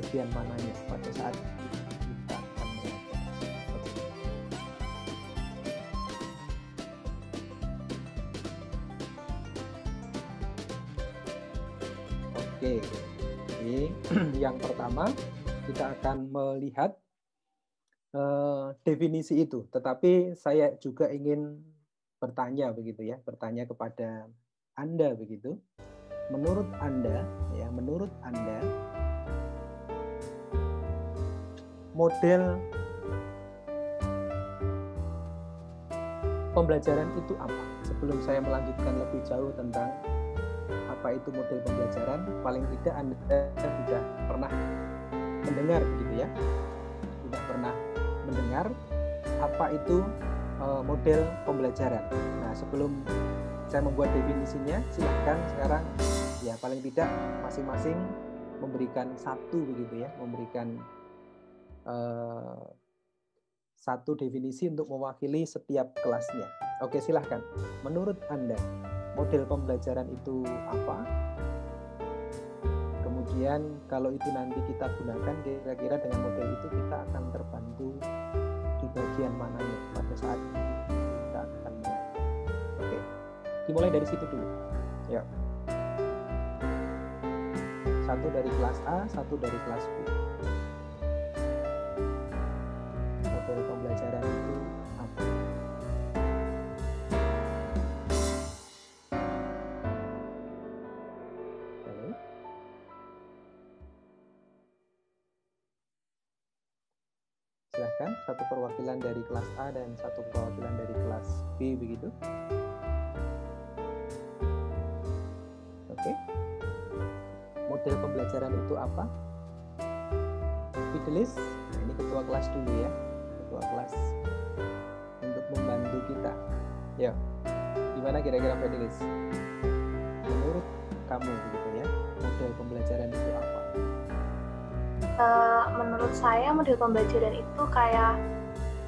bagian mananya pada saat kita akan belajar. Oke, ini yang pertama kita akan melihat definisi itu. Tetapi saya juga ingin bertanya begitu ya, bertanya kepada Anda begitu. Menurut Anda, ya, menurut Anda, model pembelajaran itu apa? Sebelum saya melanjutkan lebih jauh tentang apa itu model pembelajaran, paling tidak Anda sudah pernah mendengar begitu ya, sudah pernah mendengar apa itu model pembelajaran. Nah, sebelum saya membuat definisinya, silahkan sekarang ya paling tidak masing-masing memberikan satu begitu ya, memberikan satu definisi untuk mewakili setiap kelasnya. Oke, silahkan. Menurut Anda, model pembelajaran itu apa? Kemudian kalau itu nanti kita gunakan, kira-kira dengan model itu kita akan terbantu di bagian mananya pada saat kita akan belajar. Oke, dimulai dari situ dulu. Ya. Satu dari kelas A, satu dari kelas B. Model pembelajaran itu apa? Oke. Silahkan, satu perwakilan dari kelas A dan satu perwakilan dari kelas B begitu. Oke. Model pembelajaran itu apa? Fidelis, nah ini ketua kelas dulu ya, ketua kelas untuk membantu kita. Ya, gimana kira-kira Fidelis? Menurut kamu begitu ya, model pembelajaran itu apa? Menurut saya model pembelajaran itu kayak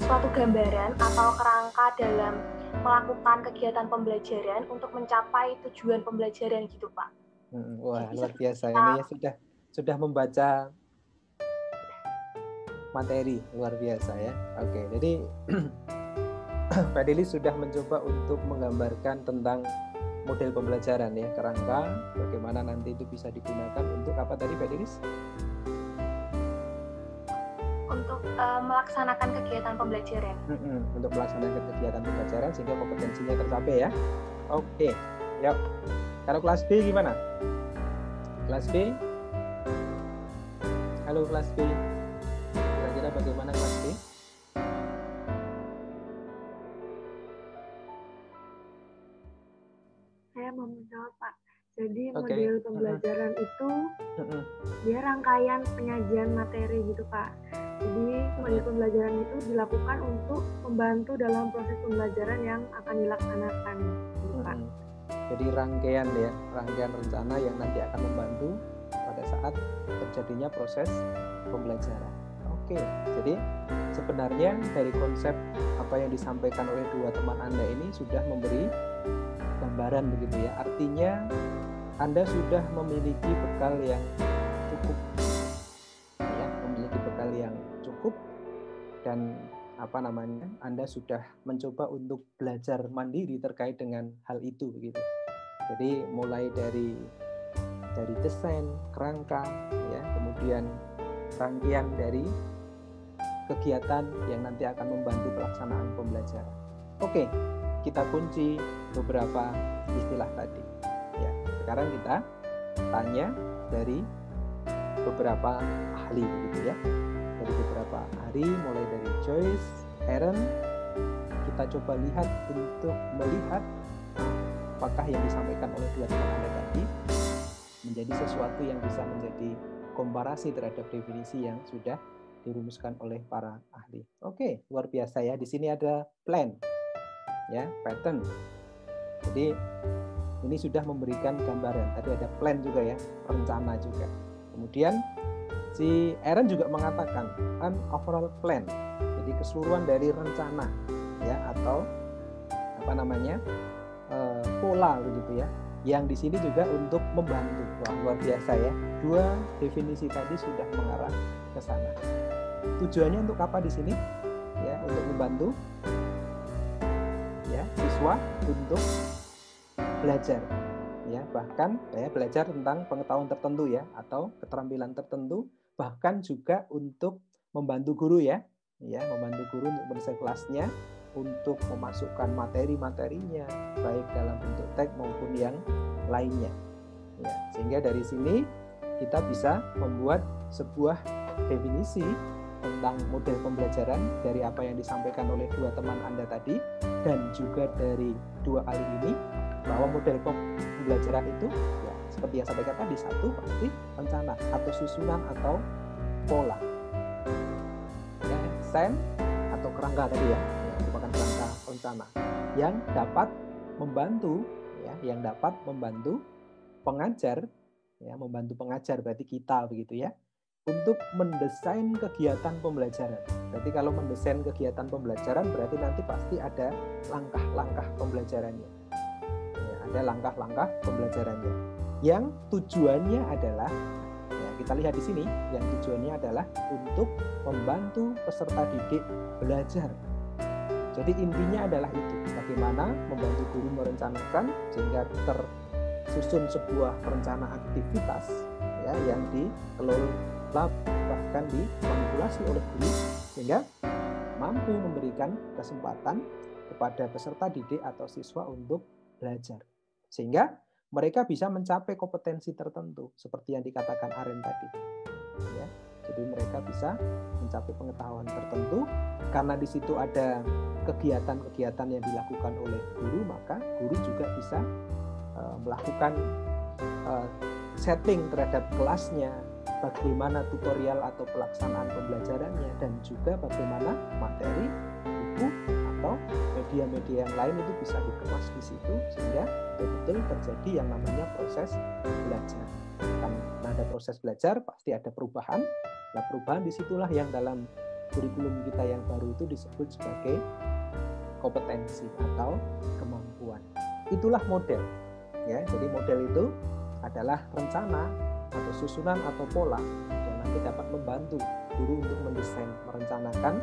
suatu gambaran atau kerangka dalam melakukan kegiatan pembelajaran untuk mencapai tujuan pembelajaran gitu Pak. Wah, luar biasa. Ini ya sudah membaca materi, luar biasa ya. Oke, jadi Pak Deli sudah mencoba untuk menggambarkan tentang model pembelajaran ya, kerangka, bagaimana nanti itu bisa digunakan untuk apa tadi Pak Delis? Untuk melaksanakan kegiatan pembelajaran. Untuk melaksanakan kegiatan pembelajaran sehingga kompetensinya tercapai ya. Oke, yuk. Kalau kelas B gimana? Kelas B? Halo kelas B. Kira-kira bagaimana kelas B? Saya mau menjawab Pak. Jadi model pembelajaran itu dia rangkaian penyajian materi gitu Pak. Jadi model pembelajaran itu dilakukan untuk membantu dalam proses pembelajaran yang akan dilaksanakan gitu Pak. Jadi rangkaian rencana yang nanti akan membantu pada saat terjadinya proses pembelajaran. Oke, jadi sebenarnya dari konsep apa yang disampaikan oleh dua teman Anda ini sudah memberi gambaran begitu ya. Artinya Anda sudah memiliki bekal yang cukup, ya, memiliki bekal yang cukup dan Anda sudah mencoba untuk belajar mandiri terkait dengan hal itu begitu. Jadi mulai dari desain, kerangka, ya, kemudian rangkaian dari kegiatan yang nanti akan membantu pelaksanaan pembelajaran. Oke, kita kunci beberapa istilah tadi. Ya, sekarang kita tanya dari beberapa ahli begitu ya. Dari beberapa ahli mulai dari Joyce, Aaron, kita coba lihat untuk melihat apakah yang disampaikan oleh dua teman Anda tadi menjadi sesuatu yang bisa menjadi komparasi terhadap definisi yang sudah dirumuskan oleh para ahli. Oke, luar biasa ya. Di sini ada plan, ya, pattern. Jadi ini sudah memberikan gambaran. Tadi ada plan juga ya, rencana juga. Kemudian si Aaron juga mengatakan an overall plan. Jadi keseluruhan dari rencana, ya, atau pola begitu ya. Yang di sini juga untuk membantu. Wah, luar biasa ya. dua definisi tadi sudah mengarah ke sana. Tujuannya untuk apa di sini? Ya, untuk membantu ya siswa untuk belajar. Ya, bahkan belajar tentang pengetahuan tertentu ya atau keterampilan tertentu, bahkan juga untuk membantu guru ya, membantu guru untuk mendesain kelasnya, untuk memasukkan materi-materinya baik dalam bentuk teks maupun yang lainnya. Ya, sehingga dari sini kita bisa membuat sebuah definisi tentang model pembelajaran dari apa yang disampaikan oleh dua teman Anda tadi dan juga dari dua kali ini, bahwa model pembelajaran itu ya seperti yang sampaikan tadi, satu pasti rencana atau susunan atau pola. Ya, sen atau kerangka tadi ya, merupakan kerangka rencana yang dapat membantu pengajar ya, membantu pengajar berarti kita begitu ya, untuk mendesain kegiatan pembelajaran. Berarti kalau mendesain kegiatan pembelajaran berarti nanti pasti ada langkah-langkah pembelajarannya. Ya, ada langkah-langkah pembelajarannya. Yang tujuannya adalah, ya, kita lihat di sini, yang tujuannya adalah untuk membantu peserta didik belajar. Jadi intinya adalah itu, bagaimana membantu guru merencanakan sehingga tersusun sebuah rencana aktivitas ya yang dikelola bahkan dimanipulasi oleh guru sehingga mampu memberikan kesempatan kepada peserta didik atau siswa untuk belajar. Sehingga mereka bisa mencapai kompetensi tertentu seperti yang dikatakan Aren tadi. Ya, jadi mereka bisa mencapai pengetahuan tertentu karena di situ ada kegiatan-kegiatan yang dilakukan oleh guru, maka guru juga bisa melakukan setting terhadap kelasnya, bagaimana tutorial atau pelaksanaan pembelajarannya, dan juga bagaimana materi, buku, atau media-media yang lain itu bisa dikemas di situ sehingga betul-betul terjadi yang namanya proses belajar. Karena ada proses belajar pasti ada perubahan. Nah, perubahan disitulah yang dalam kurikulum kita yang baru itu disebut sebagai kompetensi atau kemampuan. Itulah model. Ya, jadi model itu adalah rencana atau susunan atau pola yang nanti dapat membantu guru untuk mendesain, merencanakan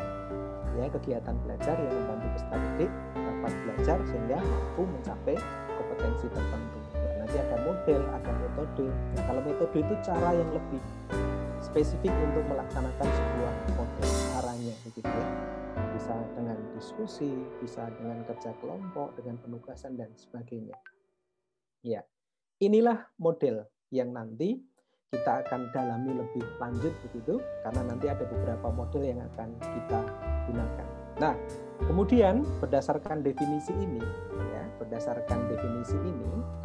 ya kegiatan belajar yang membantu peserta didik dapat belajar sehingga mampu mencapai kompetensi tertentu. Nanti ada model, ada metode. Nah, kalau metode itu cara yang lebih spesifik untuk melaksanakan sebuah model, caranya begitu ya. Bisa dengan diskusi, bisa dengan kerja kelompok, dengan penugasan dan sebagainya. Ya, inilah model yang nanti kita akan dalami lebih lanjut begitu, karena nanti ada beberapa model yang akan kita gunakan. Nah, kemudian berdasarkan definisi ini,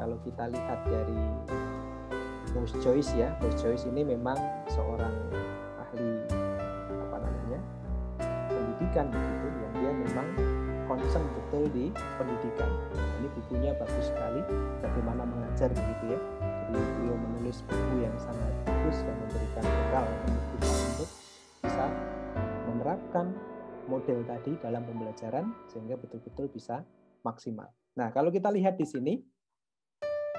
kalau kita lihat dari Bruce Joyce ya, Bruce Joyce ini memang seorang ahli pendidikan begitu, yang dia memang concern betul di pendidikan. Nah, ini bukunya bagus sekali, bagaimana mengajar begitu ya. Jadi beliau menulis buku yang sangat bagus dan memberikan bekal untuk kita untuk bisa menerapkan model tadi dalam pembelajaran sehingga betul-betul bisa maksimal. Nah, kalau kita lihat di sini,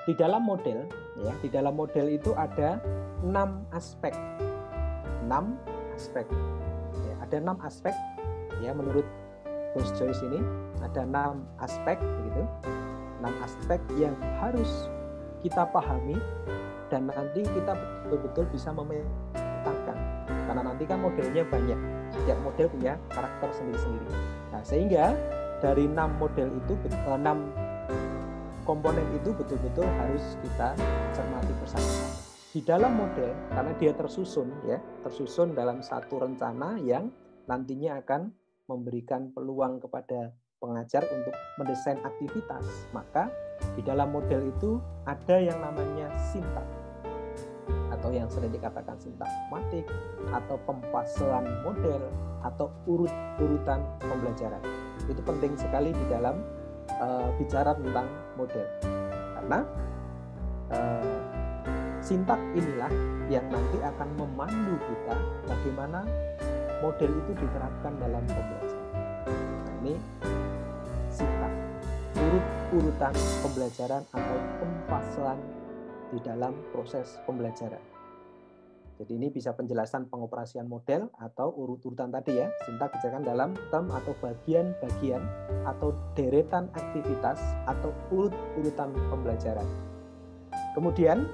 di dalam model itu ada 6 aspek. 6 aspek. Ya, ada 6 aspek ya menurut Bruce Joyce ini ada 6 aspek begitu. 6 aspek yang harus kita pahami dan nanti kita betul-betul bisa memetakan. Karena nanti kan modelnya banyak. Setiap model punya karakter sendiri-sendiri. Nah, sehingga dari 6 model itu 6 komponen itu betul-betul harus kita cermati bersama-sama. Di dalam model, karena dia tersusun dalam satu rencana yang nantinya akan memberikan peluang kepada pengajar untuk mendesain aktivitas, maka di dalam model itu ada yang namanya sintak atau yang sering dikatakan sintak matik atau pemfaselan model atau urut-urutan pembelajaran. Itu penting sekali di dalam bicara tentang model, karena sintak inilah yang nanti akan memandu kita bagaimana model itu diterapkan dalam pembelajaran. Nah, ini sintak, urut-urutan pembelajaran atau pemfaselan di dalam proses pembelajaran. Jadi ini bisa penjelasan pengoperasian model atau urut-urutan tadi ya, sintak dijelaskan dalam term atau bagian-bagian atau deretan aktivitas atau urut-urutan pembelajaran. Kemudian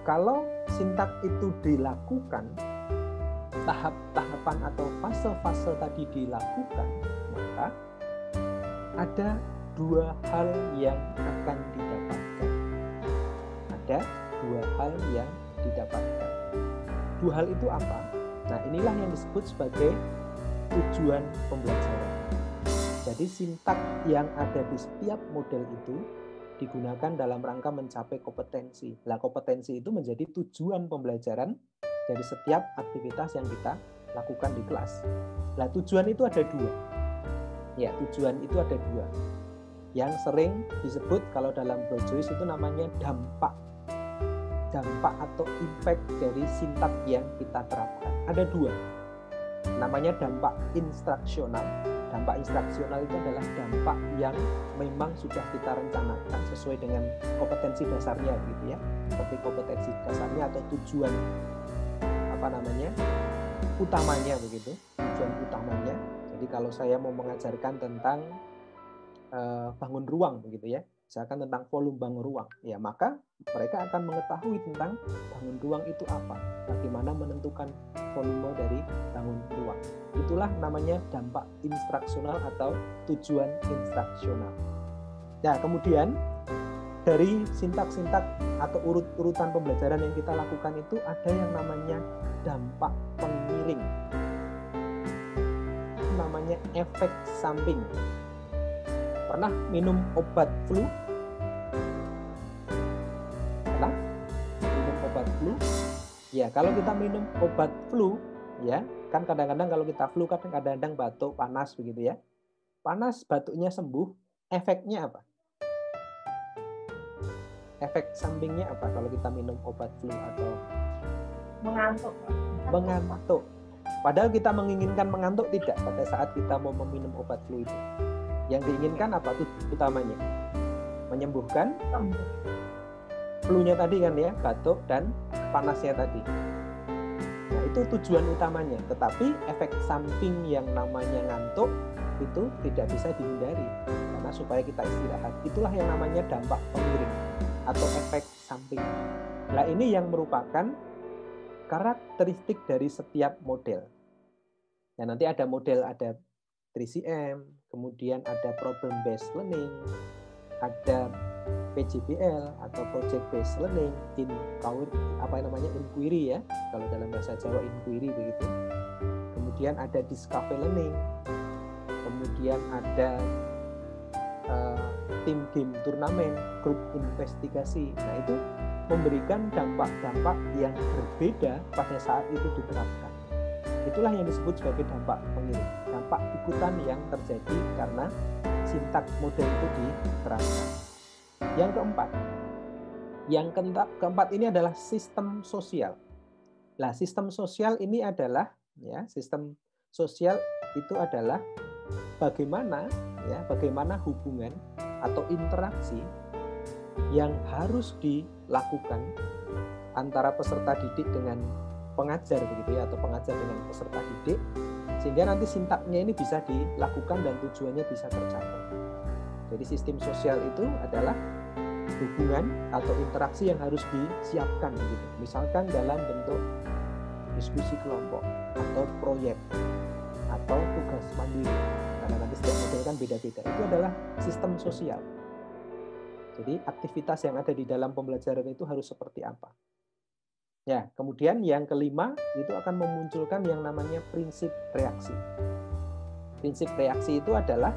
kalau sintak itu dilakukan, tahap-tahapan atau fase-fase tadi dilakukan, maka ada dua hal yang akan didapatkan. Ada dua hal yang didapatkan. Dua hal itu apa? Nah, inilah yang disebut sebagai tujuan pembelajaran. Jadi sintak yang ada di setiap model itu digunakan dalam rangka mencapai kompetensi. Nah, kompetensi itu menjadi tujuan pembelajaran dari setiap aktivitas yang kita lakukan di kelas. Nah, tujuan itu ada dua. Ya, tujuan itu ada dua. Yang sering disebut kalau dalam Broad Joyce itu namanya dampak atau impact dari sintak yang kita terapkan. Ada dua. Namanya dampak instruksional. Dampak instruksional itu adalah dampak yang memang sudah kita rencanakan sesuai dengan kompetensi dasarnya gitu ya. Seperti kompetensi dasarnya atau tujuan utamanya begitu. Tujuan utamanya. Jadi kalau saya mau mengajarkan tentang bangun ruang begitu ya. Misalkan tentang volume bangun ruang, ya maka mereka akan mengetahui tentang bangun ruang itu apa, bagaimana menentukan volume dari bangun ruang. Itulah namanya dampak instruksional atau tujuan instruksional. Nah, kemudian dari sintak-sintak atau urut-urutan pembelajaran yang kita lakukan itu ada yang namanya dampak pengiring. Itu namanya efek samping. Pernah minum obat flu? Pernah minum obat flu? Ya, kalau kita minum obat flu, ya, kan kadang-kadang kalau kita flu kan kadang-kadang batuk, panas begitu ya. Panas, batuknya sembuh, efeknya apa? Efek sampingnya apa kalau kita minum obat flu atau mengantuk? Mengantuk. Padahal kita menginginkan mengantuk tidak pada saat kita mau meminum obat flu itu. Yang diinginkan apa tujuan utamanya? Menyembuhkan flu-nya tadi kan ya, batuk dan panasnya tadi. Nah, itu tujuan utamanya. Tetapi efek samping yang namanya ngantuk itu tidak bisa dihindari. Karena supaya kita istirahat. Itulah yang namanya dampak pengiring atau efek samping. Nah, ini yang merupakan karakteristik dari setiap model. Nah, nanti ada model, ada 3CM, kemudian ada problem based learning, ada PJBL atau project based learning, inquiry ya, kalau dalam bahasa Jawa inquiry begitu. Kemudian ada discovery learning, kemudian ada team game turnamen, grup investigasi. Nah, itu memberikan dampak-dampak yang berbeda pada saat itu diterapkan. Itulah yang disebut sebagai dampak pengiring, dampak ikutan yang terjadi karena sintak model itu diterapkan. Yang keempat ini adalah sistem sosial. Nah, sistem sosial ini adalah sistem sosial itu adalah bagaimana hubungan atau interaksi yang harus dilakukan antara peserta didik dengan pengajar begitu ya, atau pengajar dengan peserta didik, sehingga nanti sintaknya ini bisa dilakukan dan tujuannya bisa tercapai. Jadi sistem sosial itu adalah hubungan atau interaksi yang harus disiapkan begitu. Misalkan dalam bentuk diskusi kelompok atau proyek atau tugas mandiri. Karena nanti setiap model kan beda-beda. Itu adalah sistem sosial. Jadi aktivitas yang ada di dalam pembelajaran itu harus seperti apa. Ya, kemudian yang kelima itu akan memunculkan yang namanya prinsip reaksi. Prinsip reaksi itu adalah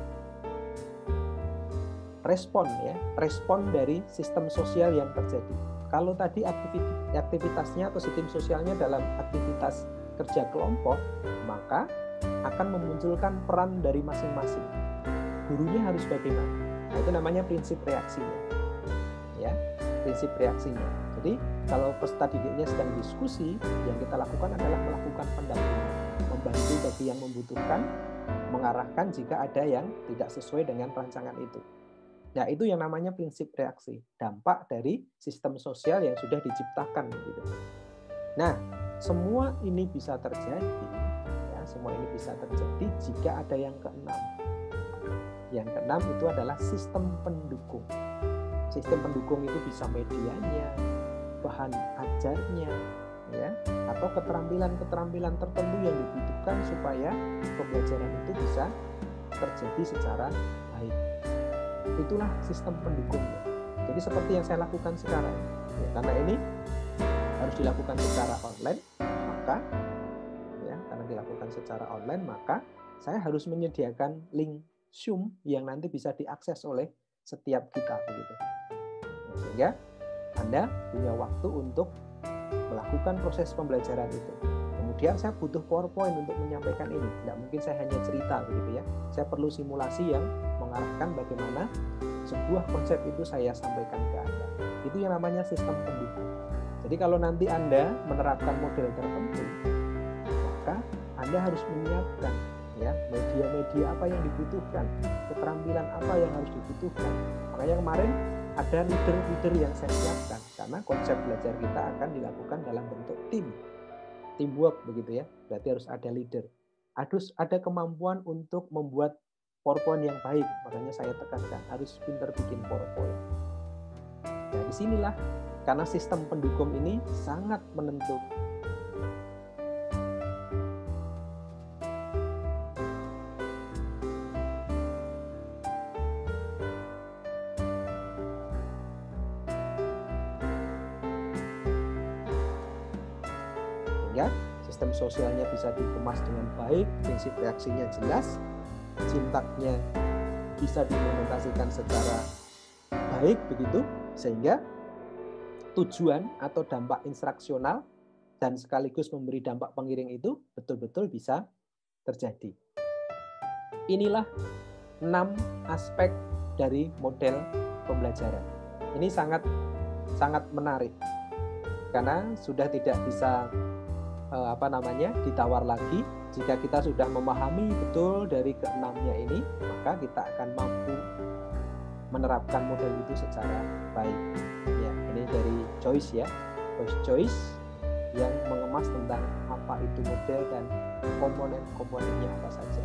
respon dari sistem sosial yang terjadi. Kalau tadi aktivitasnya atau sistem sosialnya dalam aktivitas kerja kelompok, maka akan memunculkan peran dari masing-masing. Gurunya harus bagaimana? Nah, itu namanya prinsip reaksinya. Ya, prinsip reaksinya. Jadi kalau peserta didiknya sedang diskusi, yang kita lakukan adalah melakukan pendampingan, membantu bagi yang membutuhkan, mengarahkan jika ada yang tidak sesuai dengan rancangan itu. Nah, itu yang namanya prinsip reaksi, dampak dari sistem sosial yang sudah diciptakan gitu. Nah, semua ini bisa terjadi, ya, semua ini bisa terjadi jika ada yang keenam. Yang keenam itu adalah sistem pendukung. Sistem pendukung itu bisa medianya, bahan ajarnya, ya, atau keterampilan-keterampilan tertentu yang dibutuhkan supaya pembelajaran itu bisa terjadi secara baik. Itulah sistem pendukungnya. Jadi seperti yang saya lakukan sekarang, ya, karena ini harus dilakukan secara online, maka ya, karena dilakukan secara online, maka saya harus menyediakan link Zoom yang nanti bisa diakses oleh setiap kita, begitu. Sehingga Anda punya waktu untuk melakukan proses pembelajaran itu. Kemudian saya butuh PowerPoint untuk menyampaikan ini. Tidak mungkin saya hanya cerita, begitu ya. Saya perlu simulasi yang mengarahkan bagaimana sebuah konsep itu saya sampaikan ke Anda. Itu yang namanya sistem pendukung. Jadi kalau nanti Anda menerapkan model tertentu, maka Anda harus menyiapkan, ya, media-media apa yang dibutuhkan, keterampilan apa yang harus dibutuhkan. Makanya kemarin ada leader-leader yang saya siapkan, karena konsep belajar kita akan dilakukan dalam bentuk teamwork, begitu ya. Berarti harus ada leader. Harus ada kemampuan untuk membuat PowerPoint yang baik, makanya saya tekankan harus pintar bikin PowerPoint. Nah, disinilah karena sistem pendukung ini sangat menentukan. Sehingga sistem sosialnya bisa dikemas dengan baik, prinsip reaksinya jelas, sintaknya bisa diimplementasikan secara baik, begitu, sehingga tujuan atau dampak instruksional dan sekaligus memberi dampak pengiring itu betul-betul bisa terjadi. Inilah 6 aspek dari model pembelajaran. Ini sangat menarik karena sudah tidak bisa ditawar lagi. Jika kita sudah memahami betul dari keenamnya ini, maka kita akan mampu menerapkan model itu secara baik. Ya, ini dari Joyce, ya, Joyce yang mengemas tentang apa itu model dan komponen-komponennya apa saja.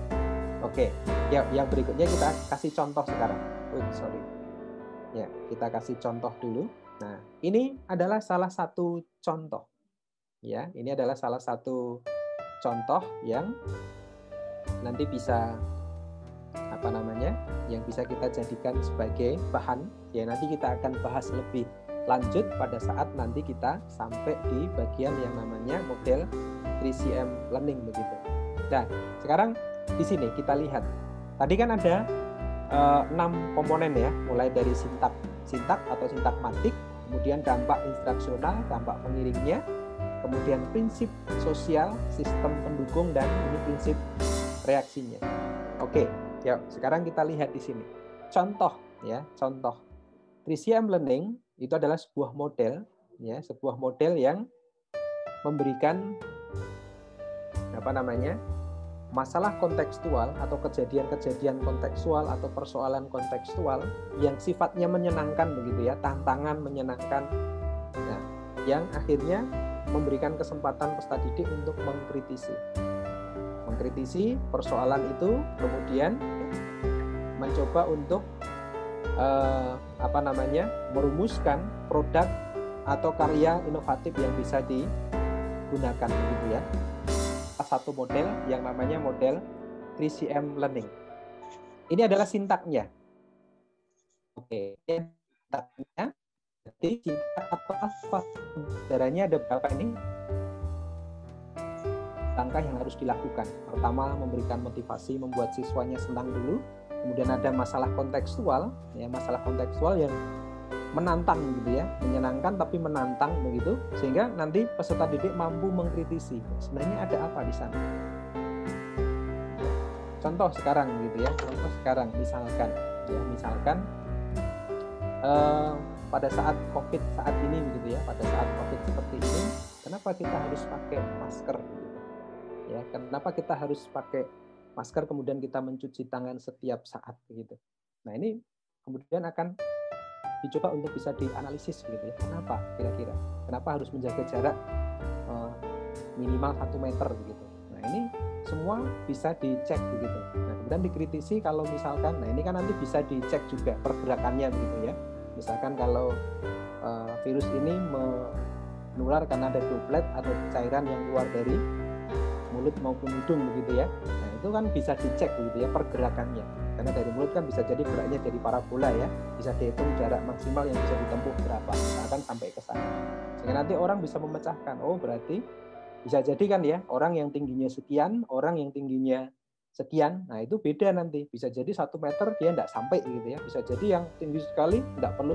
Oke, ya, yang berikutnya kita kasih contoh sekarang. Ya, kita kasih contoh dulu. Nah, ini adalah salah satu contoh. Ya, ini adalah salah satu contoh yang nanti bisa yang bisa kita jadikan sebagai bahan. Ya, nanti kita akan bahas lebih lanjut pada saat nanti kita sampai di bagian yang namanya model 3CM learning, begitu. Nah, sekarang di sini kita lihat. Tadi kan ada 6 komponen, ya, mulai dari sintak atau sintakmatik, kemudian dampak instruksional, dampak pengiringnya, kemudian prinsip sosial, sistem pendukung, dan ini prinsip reaksinya. Oke, ya, sekarang kita lihat di sini. Contoh, ya, contoh. 3CM learning itu adalah sebuah model, ya, sebuah model yang memberikan masalah kontekstual atau kejadian-kejadian kontekstual atau persoalan kontekstual yang sifatnya menyenangkan, begitu ya, tantangan menyenangkan. Nah, yang akhirnya memberikan kesempatan peserta didik untuk mengkritisi persoalan itu, kemudian mencoba untuk merumuskan produk atau karya inovatif yang bisa digunakan, begitu ya. Satu model yang namanya model 3CM learning. Ini adalah sintaknya. Oke, sintaknya. Jadi sintak apa? Caranya ada berapa ini? Langkah yang harus dilakukan. Pertama, memberikan motivasi, membuat siswanya senang dulu. Kemudian ada masalah kontekstual, ya, masalah kontekstual yang menantang, gitu ya, menyenangkan tapi menantang, begitu, sehingga nanti peserta didik mampu mengkritisi sebenarnya ada apa di sana. Contoh sekarang, gitu ya, contoh sekarang misalkan pada saat COVID saat ini, begitu ya, pada saat COVID seperti ini, kenapa kita harus pakai masker, gitu ya? Kenapa kita harus pakai masker, kemudian kita mencuci tangan setiap saat, begitu. Nah, ini kemudian akan dicoba untuk bisa dianalisis, gitu ya. Kenapa kira-kira? Kenapa harus menjaga jarak minimal 1 meter begitu. Nah ini semua bisa dicek begitu. Nah kemudian dikritisi kalau misalkan, nah ini kan nanti bisa dicek juga pergerakannya begitu ya. Misalkan kalau virus ini menular karena ada droplet atau cairan yang keluar dari mulut maupun hidung begitu ya. Nah itu kan bisa dicek begitu ya pergerakannya. Karena dari mulut kan bisa jadi geraknya jadi parabola ya, bisa dihitung jarak maksimal yang bisa ditempuh berapa, akan sampai ke sana. Sehingga nanti orang bisa memecahkan, oh berarti bisa jadi kan ya, orang yang tingginya sekian, orang yang tingginya sekian, nah itu beda nanti. Bisa jadi 1 meter dia tidak sampai gitu ya, bisa jadi yang tinggi sekali tidak perlu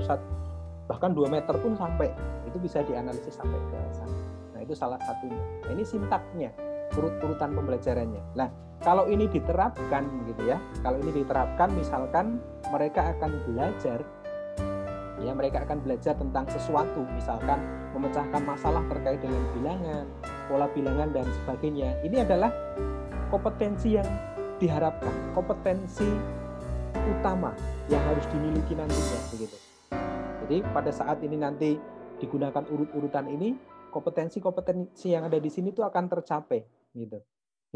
bahkan 2 meter pun sampai, itu bisa dianalisis sampai ke sana. Nah itu salah satunya. Nah, ini sintaknya, urut-urutan pembelajarannya. Nah kalau ini diterapkan gitu ya, kalau ini diterapkan misalkan mereka akan belajar, ya mereka akan belajar tentang sesuatu, misalkan memecahkan masalah terkait dengan bilangan, pola bilangan dan sebagainya. Ini adalah kompetensi yang diharapkan, kompetensi utama yang harus dimiliki nantinya begitu. Jadi pada saat ini nanti digunakan urut-urutan ini, kompetensi-kompetensi yang ada di sini itu akan tercapai gitu.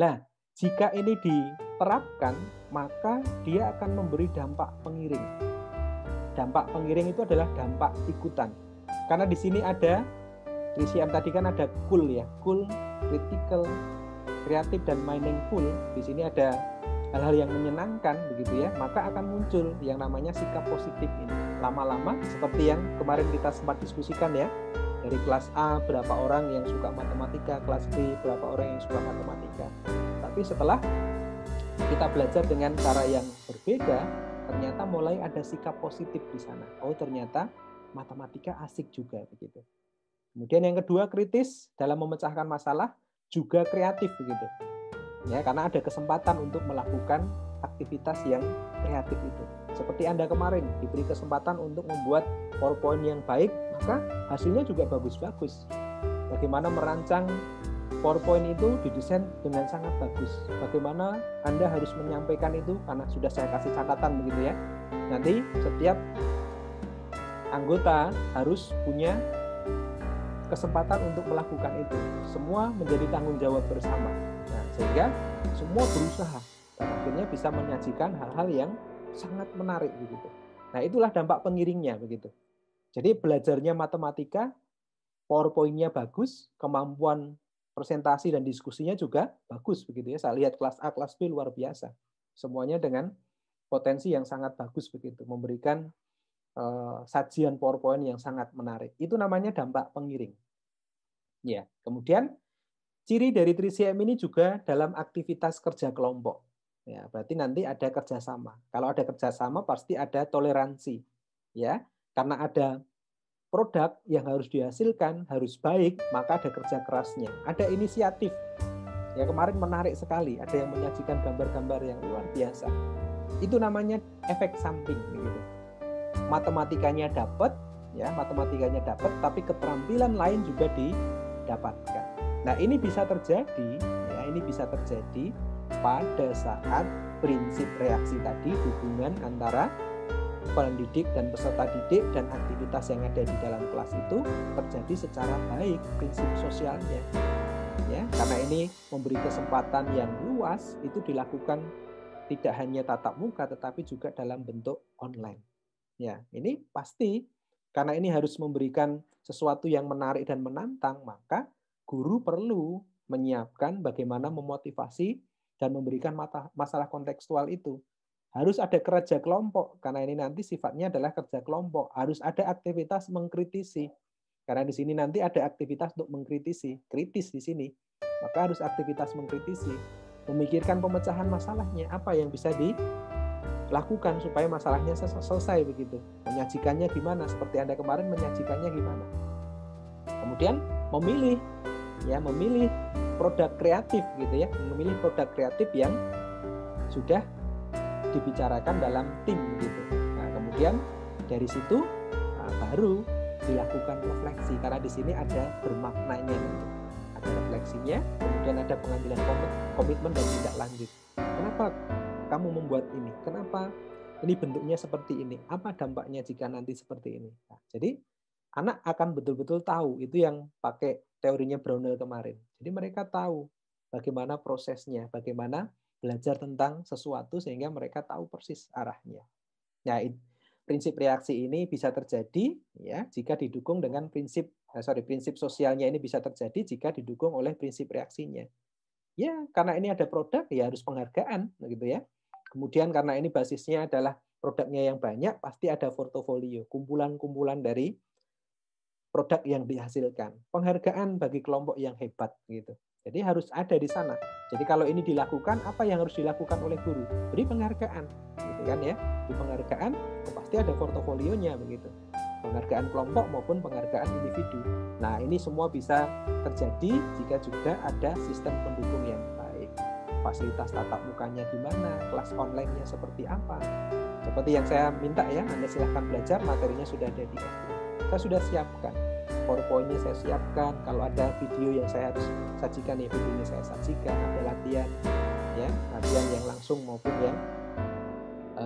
Nah, jika ini diterapkan, maka dia akan memberi dampak pengiring. Dampak pengiring itu adalah dampak ikutan. Karena di sini ada 3CM tadi kan ada cool ya, cool, critical, kreatif dan meaningful. Di sini ada hal-hal yang menyenangkan begitu ya, maka akan muncul yang namanya sikap positif ini. Lama-lama seperti yang kemarin kita sempat diskusikan ya, dari kelas A berapa orang yang suka matematika, kelas B berapa orang yang suka matematika. Tapi setelah kita belajar dengan cara yang berbeda, ternyata mulai ada sikap positif di sana. Oh ternyata matematika asik juga begitu. Kemudian yang kedua kritis dalam memecahkan masalah, juga kreatif begitu. Ya, karena ada kesempatan untuk melakukan aktivitas yang kreatif itu. Seperti Anda kemarin diberi kesempatan untuk membuat PowerPoint yang baik, maka hasilnya juga bagus-bagus. Bagaimana merancang PowerPoint itu didesain dengan sangat bagus. Bagaimana Anda harus menyampaikan itu, karena sudah saya kasih catatan begitu ya. Nanti setiap anggota harus punya kesempatan untuk melakukan itu. Semua menjadi tanggung jawab bersama. Nah, sehingga semua berusaha dan akhirnya bisa menyajikan hal-hal yang sangat menarik begitu. Nah, itulah dampak pengiringnya begitu. Jadi belajarnya matematika, PowerPoint-nya bagus, kemampuan presentasi dan diskusinya juga bagus begitu ya. Saya lihat kelas A, kelas B luar biasa. Semuanya dengan potensi yang sangat bagus begitu, memberikan sajian PowerPoint yang sangat menarik. Itu namanya dampak pengiring. Ya, kemudian ciri dari 3CM ini juga dalam aktivitas kerja kelompok. Ya, berarti nanti ada kerjasama. Kalau ada kerjasama pasti ada toleransi. Ya, karena ada produk yang harus dihasilkan harus baik, maka ada kerja kerasnya, ada inisiatif. Ya kemarin menarik sekali, ada yang menyajikan gambar-gambar yang luar biasa. Itu namanya efek samping begitu. Matematikanya dapat, ya matematikanya dapat, tapi keterampilan lain juga didapatkan. Nah ini bisa terjadi, ya ini bisa terjadi pada saat prinsip reaksi tadi, hubungan antara pendidik dan peserta didik dan aktivitas yang ada di dalam kelas itu terjadi secara baik, prinsip sosialnya. Ya, karena ini memberi kesempatan yang luas, itu dilakukan tidak hanya tatap muka tetapi juga dalam bentuk online. Ya, ini pasti karena ini harus memberikan sesuatu yang menarik dan menantang, maka guru perlu menyiapkan bagaimana memotivasi dan memberikan masalah kontekstual itu. Harus ada kerja kelompok, karena ini nanti sifatnya adalah kerja kelompok. Harus ada aktivitas mengkritisi, karena di sini nanti ada aktivitas untuk mengkritisi, kritis di sini. Maka harus aktivitas mengkritisi, memikirkan pemecahan masalahnya, apa yang bisa dilakukan supaya masalahnya selesai begitu. Menyajikannya gimana, seperti Anda kemarin menyajikannya gimana. Kemudian memilih produk kreatif gitu ya, memilih produk kreatif yang sudah dibicarakan dalam tim gitu. Nah, kemudian dari situ baru dilakukan refleksi karena di sini ada bermaknanya nanti. Ada refleksinya, kemudian ada pengambilan komitmen dan tindak lanjut. Kenapa kamu membuat ini? Kenapa ini bentuknya seperti ini? Apa dampaknya jika nanti seperti ini? Nah, jadi anak akan betul-betul tahu, itu yang pakai teorinya Brownell kemarin. Jadi mereka tahu bagaimana prosesnya, bagaimana belajar tentang sesuatu sehingga mereka tahu persis arahnya. Nah, prinsip reaksi ini bisa terjadi ya jika didukung dengan prinsip sosialnya ini bisa terjadi jika didukung oleh prinsip reaksinya. Ya, karena ini ada produk ya harus penghargaan begitu ya. Kemudian karena ini basisnya adalah produknya yang banyak, pasti ada portofolio, kumpulan-kumpulan dari produk yang dihasilkan. Penghargaan bagi kelompok yang hebat gitu. Jadi harus ada di sana. Jadi kalau ini dilakukan, apa yang harus dilakukan oleh guru? Beri penghargaan, gitu kan ya? Di penghargaan pasti ada portofolionya begitu. Penghargaan kelompok maupun penghargaan individu. Nah, ini semua bisa terjadi jika juga ada sistem pendukung yang baik. Fasilitas tatap mukanya gimana? Kelas online-nya seperti apa? Seperti yang saya minta ya, Anda silahkan belajar, materinya sudah ada di SD. Saya sudah siapkan. PowerPoint-nya saya siapkan, kalau ada video yang saya harus sajikan ya videonya saya sajikan, ada latihan ya, latihan yang langsung maupun yang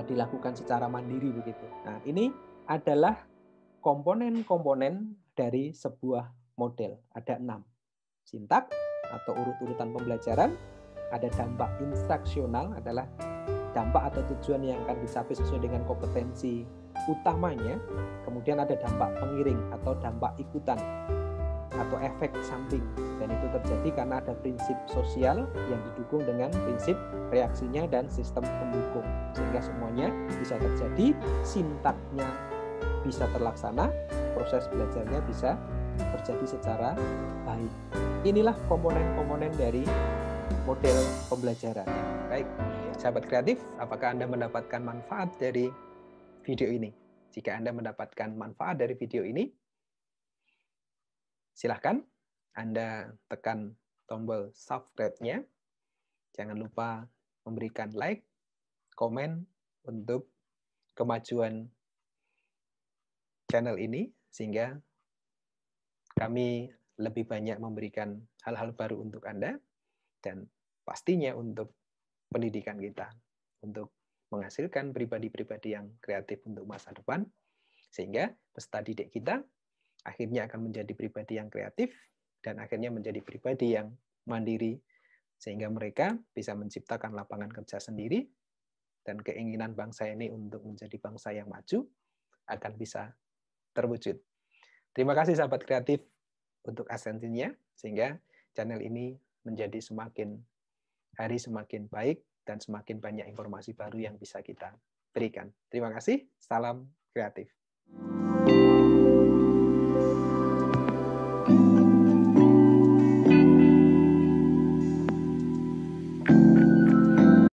dilakukan secara mandiri begitu. Nah, ini adalah komponen-komponen dari sebuah model. Ada 6. Sintak atau urut-urutan pembelajaran, ada dampak instruksional adalah dampak atau tujuan yang akan dicapai sesuai dengan kompetensi utamanya. Kemudian ada dampak pengiring atau dampak ikutan atau efek samping, dan itu terjadi karena ada prinsip sosial yang didukung dengan prinsip reaksinya dan sistem pendukung, sehingga semuanya bisa terjadi, sintaknya bisa terlaksana, proses belajarnya bisa terjadi secara baik. Inilah komponen-komponen dari model pembelajaran. Baik, sahabat kreatif, apakah Anda mendapatkan manfaat dari video ini? Jika Anda mendapatkan manfaat dari video ini, silahkan Anda tekan tombol subscribe-nya. Jangan lupa memberikan like, komen untuk kemajuan channel ini, sehingga kami lebih banyak memberikan hal-hal baru untuk Anda, dan pastinya untuk pendidikan kita, untuk menghasilkan pribadi-pribadi yang kreatif untuk masa depan, sehingga peserta didik kita akhirnya akan menjadi pribadi yang kreatif dan akhirnya menjadi pribadi yang mandiri, sehingga mereka bisa menciptakan lapangan kerja sendiri, dan keinginan bangsa ini untuk menjadi bangsa yang maju akan bisa terwujud. Terima kasih sahabat kreatif untuk atensinya, sehingga channel ini menjadi semakin hari semakin baik dan semakin banyak informasi baru yang bisa kita berikan. Terima kasih, salam kreatif.